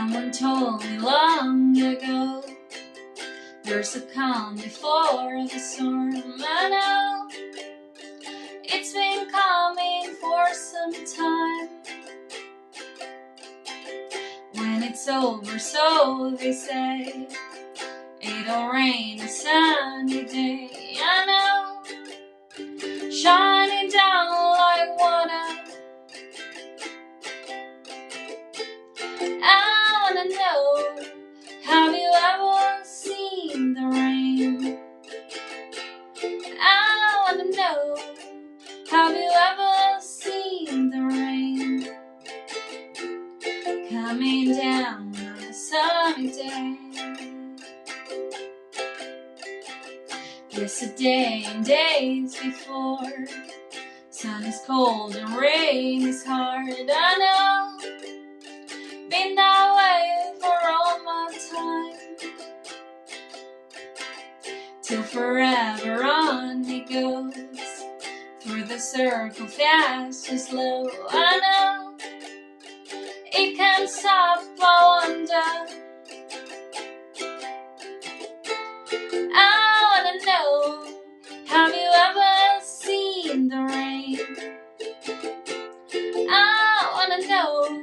Someone told me long ago there's a calm before the storm. I know it's been coming for some time. When it's over, so they say, it'll rain a sunny day. I know, shining down like water. I wanna know, have you ever seen the rain? I wanna know, have you ever seen the rain? Coming down on a sunny day. Yesterday and days before, sun is cold and rain is hard. I know, been that way for all my time. Till forever on it goes, through the circle fast and slow. I know, it can't stop, I wonder. I wanna know, have you ever seen the rain? I wanna know,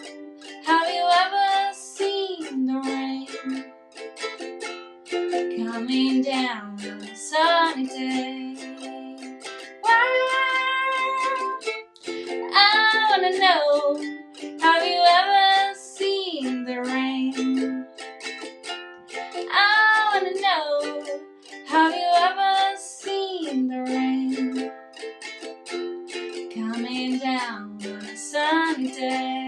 have you ever seen the rain? Coming down on a sunny day. I wanna know, have you ever seen the rain? I wanna know, have you ever seen the rain? Coming down on a sunny day.